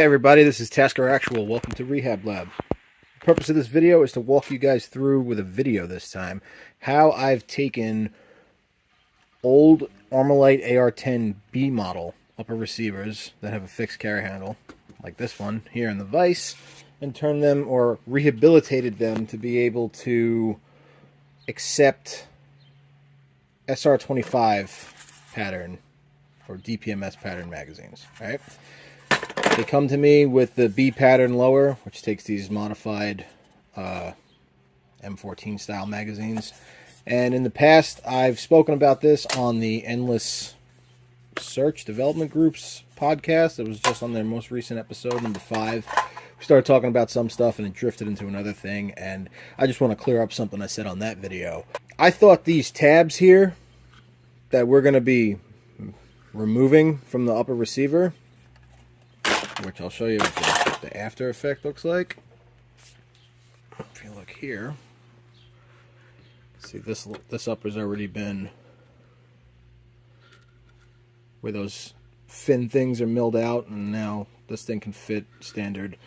Hey everybody, this is Tasker Actual. Welcome to Rehab Lab. The purpose of this video is to walk you guys through, with a video this time, how I've taken old Armalite AR-10 B model upper receivers that have a fixed carry handle, like this one here in the vise, and turned them, or rehabilitated them, to be able to accept SR25 pattern or DPMS pattern magazines, right? They come to me with the B pattern lower, which takes these modified M14 style magazines. And in the past, I've spoken about this on the Endless Search Development Group's podcast. It was just on their most recent episode, number 5. We started talking about some stuff and it drifted into another thing. And I just want to clear up something I said on that video. I thought these tabs here that we're going to be removing from the upper receiver, which I'll show you what the after effect looks like. If you look here, see this upper's already been, where those fin things are milled out, and now this thing can fit standard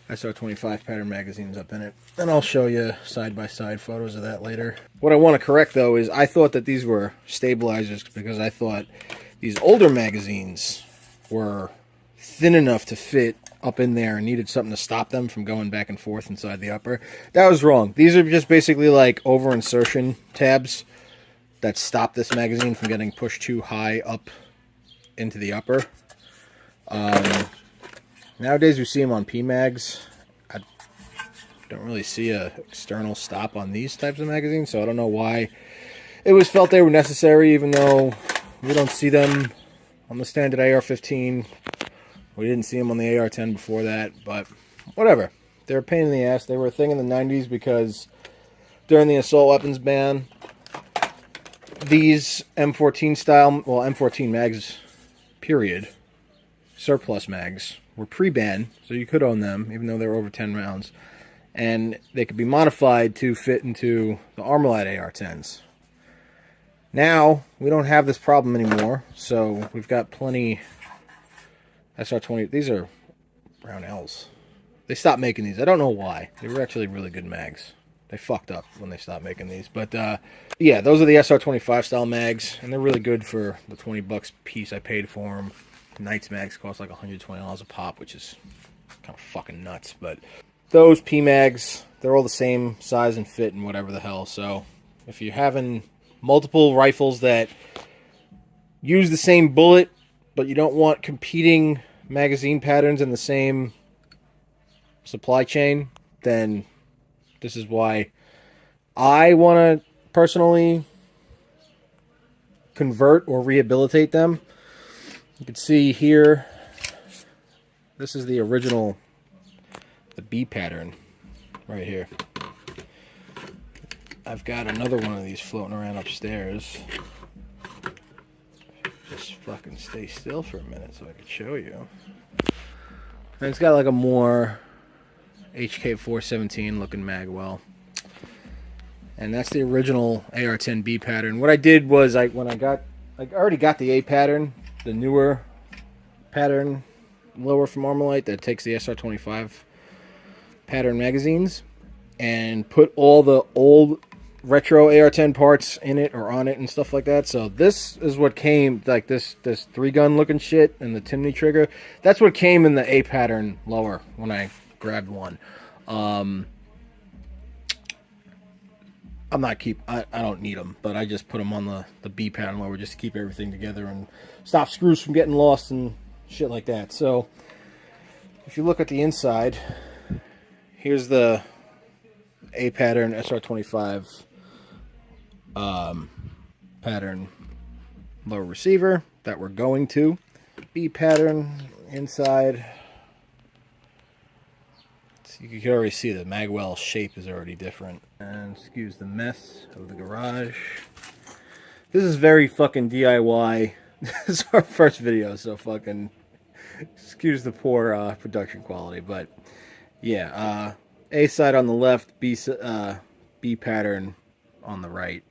SR25 pattern magazines up in it. And I'll show you side-by-side photos of that later. What I want to correct though is I thought that these were stabilizers because I thought these older magazines were thin enough to fit up in there and needed something to stop them from going back and forth inside the upper. That was wrong. These are just basically like over insertion tabs that stop this magazine from getting pushed too high up into the upper. Nowadays we see them on PMags. I don't really see a external stop on these types of magazines, so I don't know why it was felt they were necessary, even though we don't see them on the standard AR-15. We didn't see them on the AR-10 before that, but whatever. They're a pain in the ass. They were a thing in the 90s because during the assault weapons ban, these M14 style, well, M14 mags, period, surplus mags, were pre-banned, so you could own them, even though they were over 10 rounds. And they could be modified to fit into the Armalite AR-10s. Now, we don't have this problem anymore, so we've got plenty SR20, these are Brown L's. They stopped making these. I don't know why. They were actually really good mags. They fucked up when they stopped making these. But, yeah, those are the SR25 style mags, and they're really good for the 20 bucks piece I paid for them. Knight's mags cost like $120 a pop, which is kind of fucking nuts. But those P mags, they're all the same size and fit and whatever the hell. So if you're having multiple rifles that use the same bullet, but you don't want competing magazine patterns in the same supply chain, then this is why I want to personally convert or rehabilitate them. You can see here, this is the original, the B pattern right here. I've got another one of these floating around upstairs. Just fucking stay still for a minute so I can show you. And it's got like a more HK417 looking magwell. And that's the original AR-10B pattern. What I did was I already got the A pattern, the newer pattern lower from Armalite that takes the SR25 pattern magazines, and put all the old retro AR-10 parts in it or on it and stuff like that. So this is what came, like this 3-gun looking shit and the Timney trigger. That's what came in the A pattern lower when I grabbed one. I don't need them, but I just put them on the B pattern lower just to keep everything together and stop screws from getting lost and shit like that. So if you look at the inside, here's the A pattern SR25 pattern lower receiver that we're going to. B pattern inside. So you can already see the magwell shape is already different. And excuse the mess of the garage. This is very fucking DIY. This is our first video, so fucking excuse the poor production quality. But yeah, A side on the left, B pattern on the right.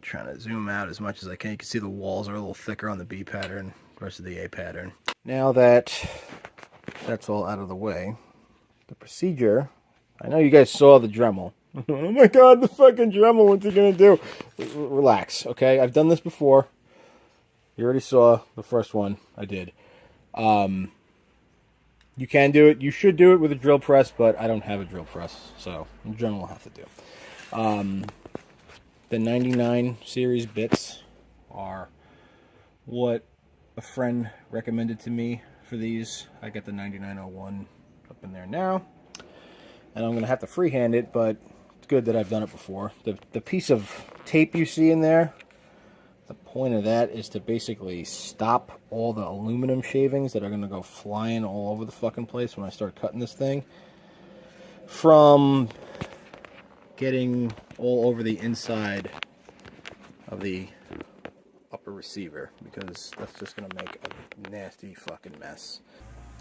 Trying to zoom out as much as I can. You can see the walls are a little thicker on the B pattern rest of the A pattern. Now that that's all out of the way, the procedure, I know you guys saw the Dremel. Oh my god, the fucking Dremel, what's it gonna do? Relax, okay? I've done this before. You already saw the first one I did. You can do it. You should do it with a drill press, but I don't have a drill press, so the Dremel will have to do. The 99 series bits are what a friend recommended to me for these. I got the 9901 up in there now, and I'm going to have to freehand it, but it's good that I've done it before. The piece of tape you see in there, the point of that is to basically stop all the aluminum shavings that are going to go flying all over the fucking place when I start cutting this thing from getting all over the inside of the upper receiver, because that's just going to make a nasty fucking mess.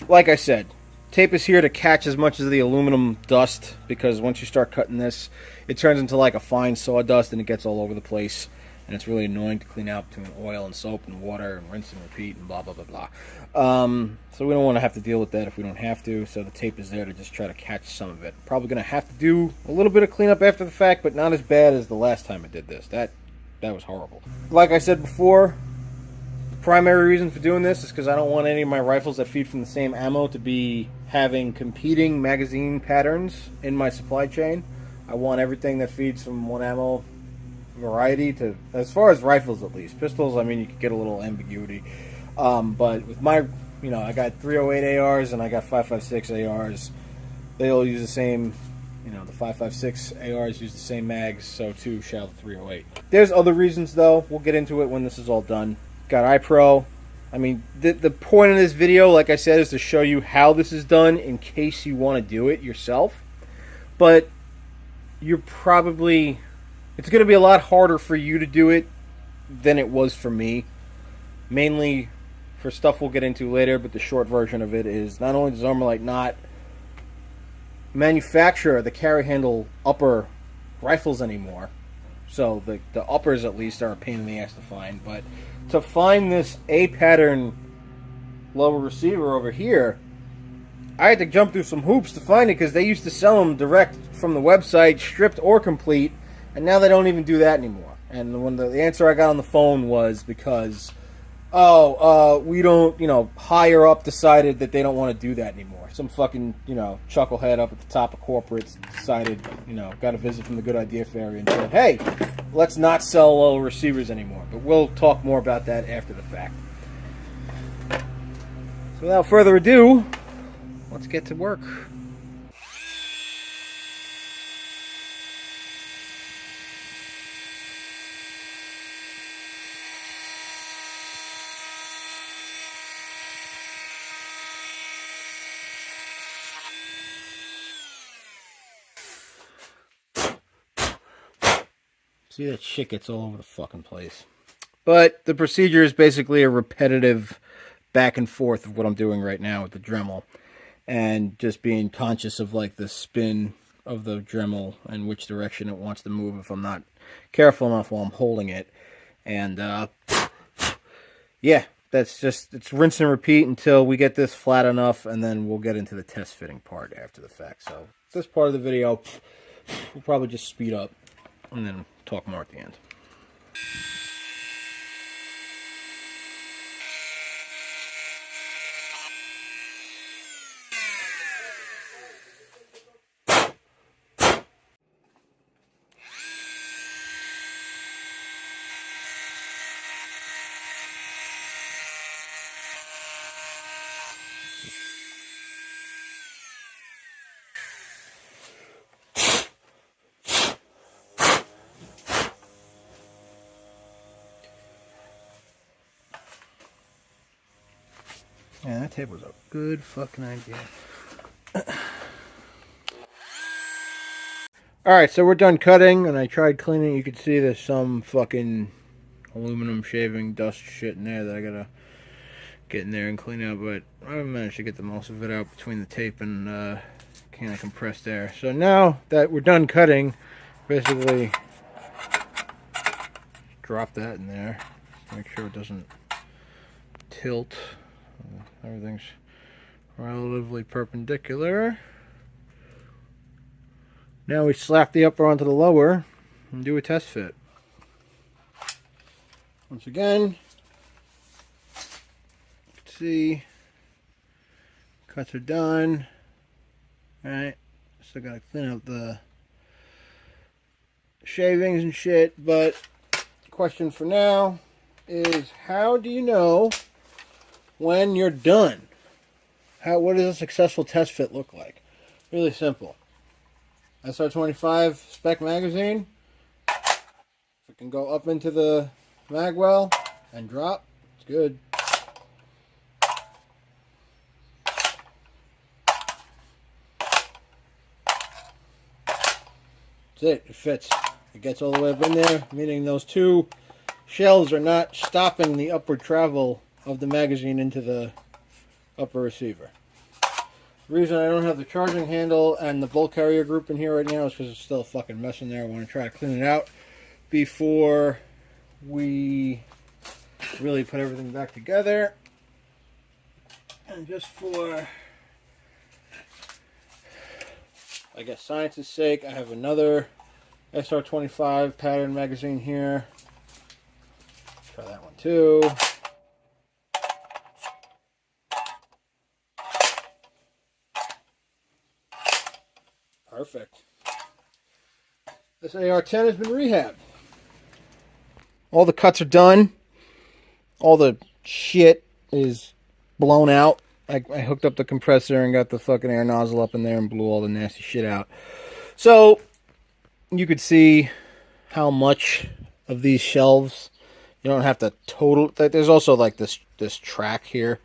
Like I said, tape is here to catch as much of the aluminum dust, because once you start cutting this, it turns into like a fine sawdust and it gets all over the place. And it's really annoying to clean out between oil and soap and water and rinse and repeat and blah, blah, blah, blah. So we don't want to have to deal with that if we don't have to. So the tape is there to just try to catch some of it. Probably going to have to do a little bit of cleanup after the fact, but not as bad as the last time I did this. That was horrible. Like I said before, the primary reason for doing this is because I don't want any of my rifles that feed from the same ammo to be having competing magazine patterns in my supply chain. I want everything that feeds from one ammo variety to, as far as rifles at least. Pistols, I mean, you could get a little ambiguity, but with my, I got 308 ARs and I got 556 ARs. They all use the same, the 556 ARs use the same mags, so too shall the 308. There's other reasons though. We'll get into it when this is all done. Got iPro. I mean, the point of this video, like I said, is to show you how this is done in case you want to do it yourself. But you're probably, it's going to be a lot harder for you to do it than it was for me. Mainly for stuff we'll get into later, but the short version of it is not only does Armalite not manufacture the carry handle upper rifles anymore, so the uppers at least are a pain in the ass to find, but to find this A pattern lower receiver over here, I had to jump through some hoops to find it, because they used to sell them direct from the website, stripped or complete. And now they don't even do that anymore. And when the answer I got on the phone was because, we don't, higher up decided that they don't want to do that anymore. Some fucking, chucklehead up at the top of corporates decided, got a visit from the Good Idea Fairy and said, hey, let's not sell low receivers anymore. But we'll talk more about that after the fact. So without further ado, let's get to work. See, that shit gets all over the fucking place. But the procedure is basically a repetitive back and forth of what I'm doing right now with the Dremel. And just being conscious of like the spin of the Dremel and which direction it wants to move if I'm not careful enough while I'm holding it. And yeah, that's just, it's rinse and repeat until we get this flat enough, and then we'll get into the test fitting part after the fact. So this part of the video we'll probably just speed up and then talk more at the end. Yeah, that tape was a good fucking idea. Alright, so we're done cutting, and I tried cleaning. You can see there's some fucking aluminum shaving dust shit in there that I gotta get in there and clean out, but I managed to get the most of it out between the tape and can of compressed air. So now that we're done cutting, basically drop that in there. Make sure it doesn't tilt. Everything's relatively perpendicular. Now we slap the upper onto the lower and do a test fit. Once again, you can see cuts are done. Alright, still gotta clean up the shavings and shit, but the question for now is, how do you know when you're done? What does a successful test fit look like? Really simple. SR25 spec magazine. If it can go up into the mag well and drop, it's good. That's it. It fits. It gets all the way up in there, meaning those two shells are not stopping the upward travel of the magazine into the upper receiver. The reason I don't have the charging handle and the bolt carrier group in here right now is because it's still a fucking mess in there. I want to try to clean it out before we really put everything back together. And just for, I guess, science's sake, I have another SR25 pattern magazine here. Try that one too. Perfect. This AR-10 has been rehabbed. All the cuts are done. All the shit is blown out. I hooked up the compressor and got the fucking air nozzle up in there and blew all the nasty shit out. So you could see how much of these shelves you don't have to total. There's also like this track here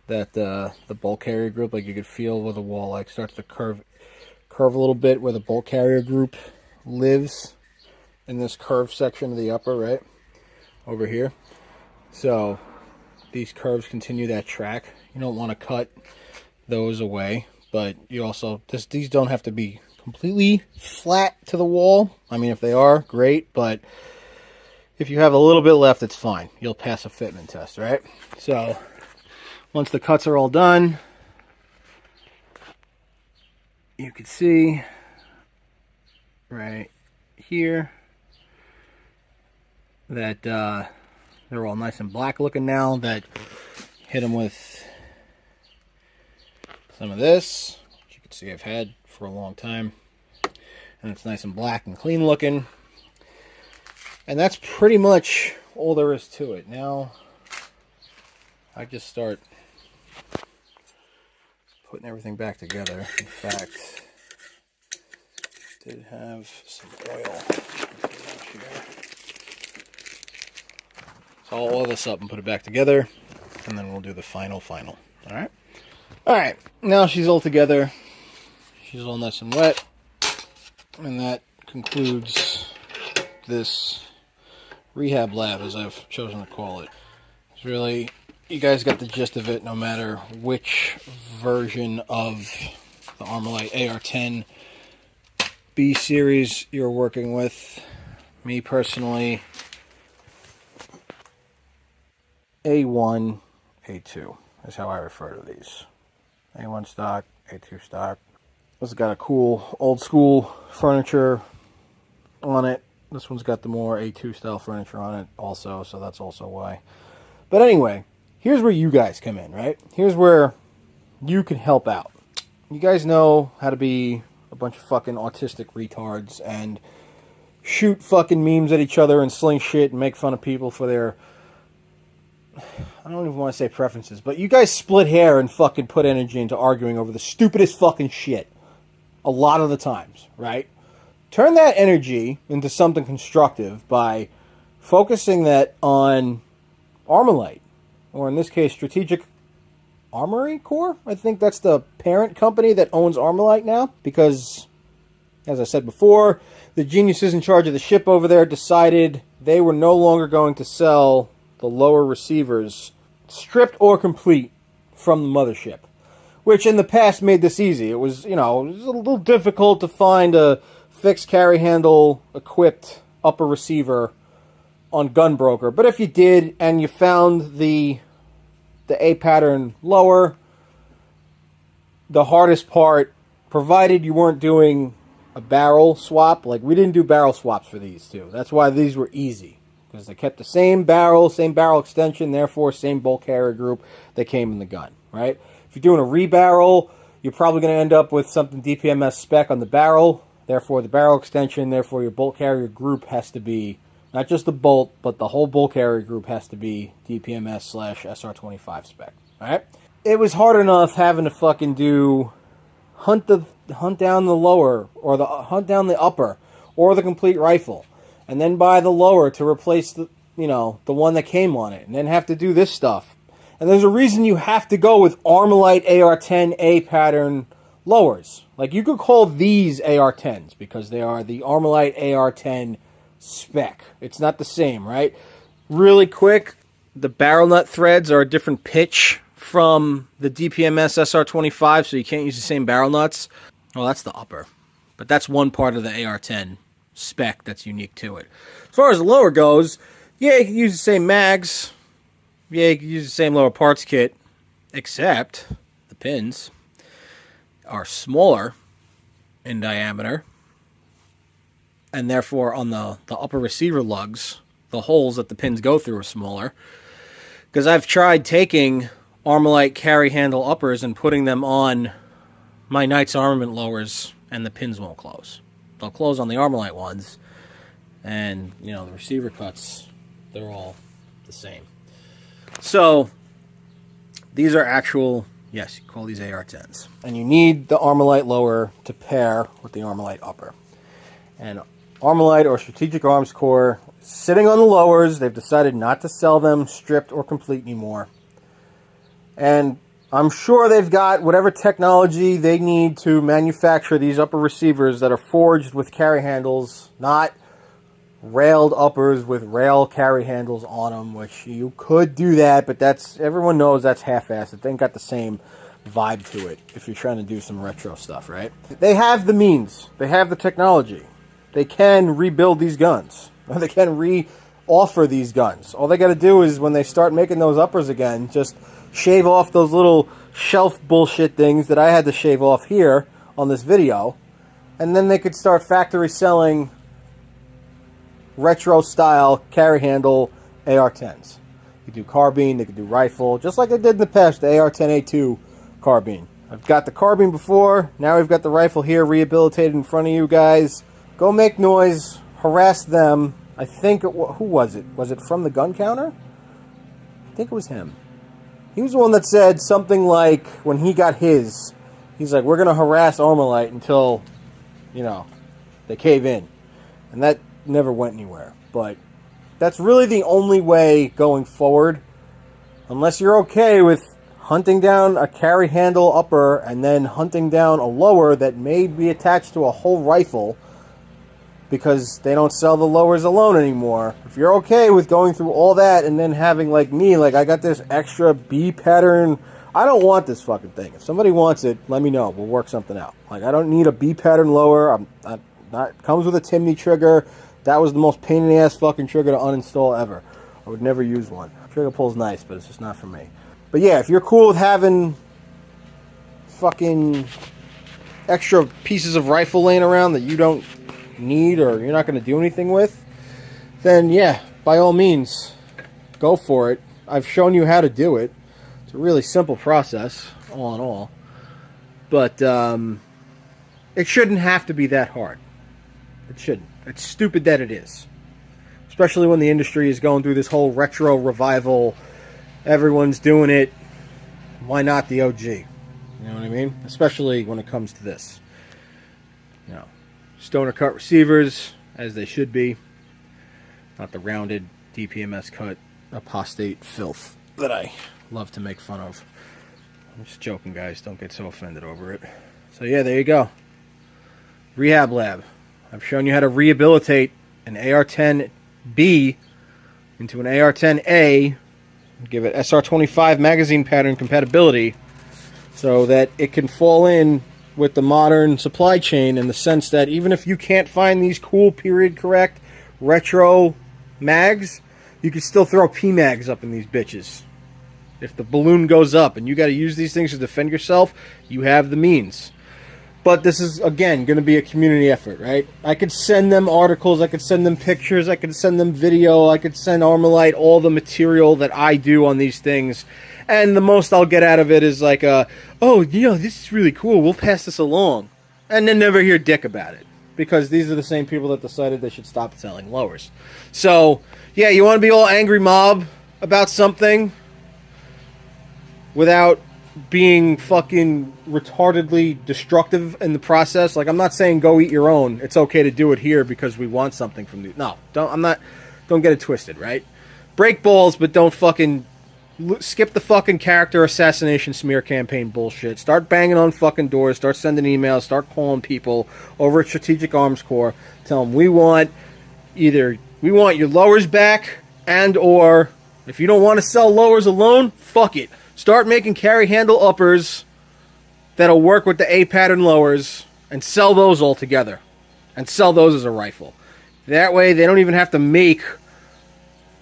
that the bolt carrier group, like you could feel where the wall like starts to curve a little bit, where the bolt carrier group lives in this curved section of the upper, right over here. So these curves continue that track. You don't want to cut those away, but you also, these don't have to be completely flat to the wall. I mean, if they are, great, but if you have a little bit left, it's fine. You'll pass a fitment test, right? So once the cuts are all done, you can see right here that they're all nice and black looking now. That hit them with some of this, which you can see I've had for a long time, and it's nice and black and clean looking. And that's pretty much all there is to it. Now I just start putting everything back together. In fact, did have some oil here. So I'll oil this up and put it back together, and then we'll do the final. Alright? Alright, now she's all together. She's all nice and wet. And that concludes this Rehab Lab, as I've chosen to call it. It's really, you guys got the gist of it, no matter which version of the Armalite AR-10 B series you're working with. Me personally, A1, A2 is how I refer to these. A1 stock, A2 stock. This has got a cool old school furniture on it. This one's got the more A2 style furniture on it also, so that's also why. But anyway, here's where you guys come in, right? Here's where you can help out. You guys know how to be a bunch of fucking autistic retards and shoot fucking memes at each other and sling shit and make fun of people for their, I don't even want to say preferences, but you guys split hair and fucking put energy into arguing over the stupidest fucking shit a lot of the times, right? Turn that energy into something constructive by focusing that on Armalite, or in this case, Strategic Armory Corps. I think that's the parent company that owns Armalite now, because, as I said before, the geniuses in charge of the ship over there decided they were no longer going to sell the lower receivers stripped or complete from the mothership, which in the past made this easy. It was, you know, it was a little difficult to find a fixed carry handle equipped upper receiver on Gunbroker, but if you did and you found the the A pattern lower. The hardest part, provided you weren't doing a barrel swap, like we didn't do barrel swaps for these two. That's why these were easy, because they kept the same barrel extension, therefore same bolt carrier group that came in the gun, right? If you're doing a rebarrel, you're probably going to end up with something DPMS spec on the barrel, therefore the barrel extension, therefore your bolt carrier group has to be, not just the bolt, but the whole bolt carrier group has to be DPMS/SR25 spec, alright? It was hard enough having to fucking do hunt down the lower, or hunt down the upper, or the complete rifle, and then buy the lower to replace the the one that came on it, and then have to do this stuff. And there's a reason you have to go with Armalite AR-10 A pattern lowers. Like, you could call these AR-10s because they are the Armalite AR-10 spec. It's not the same, right? Really quick, the barrel nut threads are a different pitch from the DPMS SR25, so you can't use the same barrel nuts. Well, that's the upper. But that's one part of the AR-10 spec that's unique to it. As far as the lower goes, yeah, you can use the same mags. Yeah, you can use the same lower parts kit, except the pins are smaller in diameter, and therefore on the upper receiver lugs, the holes that the pins go through are smaller. Because I've tried taking Armalite carry handle uppers and putting them on my Knight's Armament lowers, and the pins won't close. They'll close on the Armalite ones, and the receiver cuts, they're all the same. So these are actual, yes, you call these AR-10s. And you need the Armalite lower to pair with the Armalite upper. And Armalite, or Strategic Arms Corps, sitting on the lowers. They've decided not to sell them stripped or complete anymore. And I'm sure they've got whatever technology they need to manufacture these upper receivers that are forged with carry handles, not railed uppers with rail carry handles on them, which you could do that, but everyone knows that's half-assed. It ain't got the same vibe to it if you're trying to do some retro stuff, right? They have the means. They have the technology. They can rebuild these guns. Or they can re-offer these guns. All they got to do is, when they start making those uppers again, just shave off those little shelf bullshit things that I had to shave off here on this video, and then they could start factory selling retro style carry handle AR-10s. You could do carbine, they could do rifle, just like they did in the past, the AR-10A2 carbine. I've got the carbine before, now we've got the rifle here rehabilitated in front of you guys. Go make noise, harass them. I think, who was it? Was it from the gun counter? I think it was him. He was the one that said something like, when he got his, he's like, we're going to harass Armalite until, they cave in. And that never went anywhere. But that's really the only way going forward, unless you're okay with hunting down a carry handle upper and then hunting down a lower that may be attached to a whole rifle, because they don't sell the lowers alone anymore. If you're okay with going through all that and then having, like me, like I got this extra B pattern, I don't want this fucking thing. If somebody wants it, let me know. We'll work something out. Like, I don't need a B pattern lower. It comes with a Timney trigger. That was the most pain in the ass fucking trigger to uninstall ever. I would never use one. Trigger pull's nice, but it's just not for me. But yeah, if you're cool with having fucking extra pieces of rifle laying around that you don't need or you're not going to do anything with, then yeah, by all means, go for it. I've shown you how to do it. It's a really simple process, all in all. But it shouldn't have to be that hard. It shouldn't. It's stupid that it is. Especially when the industry is going through this whole retro revival. Everyone's doing it. Why not the OG? You know what I mean? Especially when it comes to this. Stoner cut receivers, as they should be. Not the rounded DPMS cut apostate filth that I love to make fun of. I'm just joking, guys. Don't get so offended over it. So yeah, there you go. Rehab Lab. I've shown you how to rehabilitate an AR-10B into an AR-10A, give it SR25 magazine pattern compatibility so that it can fall in with the modern supply chain, in the sense that even if you can't find these cool period correct retro mags, you can still throw P-mags up in these bitches. If the balloon goes up and you got to use these things to defend yourself, you have the means. But this is, again, going to be a community effort, right? I could send them articles, I could send them pictures, I could send them video, I could send Armalite all the material that I do on these things. And the most I'll get out of it is like, oh, this is really cool, we'll pass this along. And then never hear dick about it. Because these are the same people that decided they should stop selling lowers. So, yeah, you want to be all angry mob about something without being fucking retardedly destructive in the process. Like, I'm not saying go eat your own. It's okay to do it here because we want something from you. No, don't get it twisted, right? Break balls, but don't fucking skip the fucking character assassination smear campaign bullshit. Start banging on fucking doors. Start sending emails. Start calling people over at Strategic Arms Corps. Tell them we want your lowers back, and or if you don't want to sell lowers alone, fuck it. Start making carry handle uppers that'll work with the A-pattern lowers and sell those all together. And sell those as a rifle. That way they don't even have to make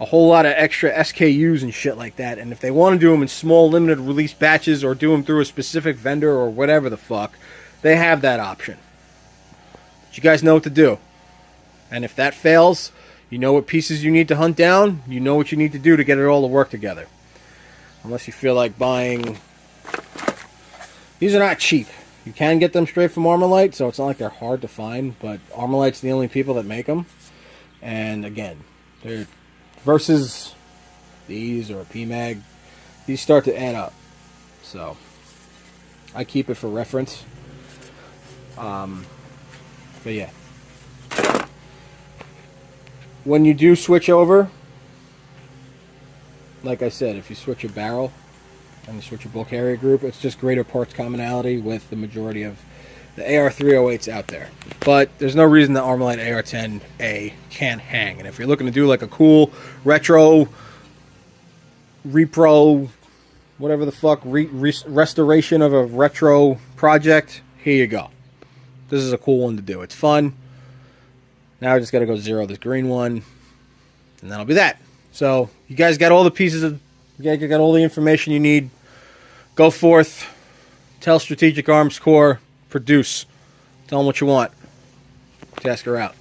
a whole lot of extra SKUs and shit like that. And if they want to do them in small limited release batches or do them through a specific vendor or whatever the fuck, they have that option. But you guys know what to do. And if that fails, you know what pieces you need to hunt down. You know what you need to do to get it all to work together. Unless you feel like buying... These are not cheap. You can get them straight from Armalite, so it's not like they're hard to find, but Armalite's the only people that make them. And again, they're versus these or a PMag, these start to add up. So I keep it for reference. But yeah. When you do switch over, like I said, if you switch a barrel and you switch a bull carrier group, it's just greater parts commonality with the majority of the AR-308s out there. But there's no reason the Armalite AR-10A can't hang. And if you're looking to do like a cool retro, repro, whatever the fuck, restoration of a retro project, here you go. This is a cool one to do. It's fun. Now I just got to go zero this green one, and that'll be that. So you guys got all the pieces of, you guys got all the information you need. Go forth, tell Strategic Arms Corps, produce. Tell them what you want. Tasker out.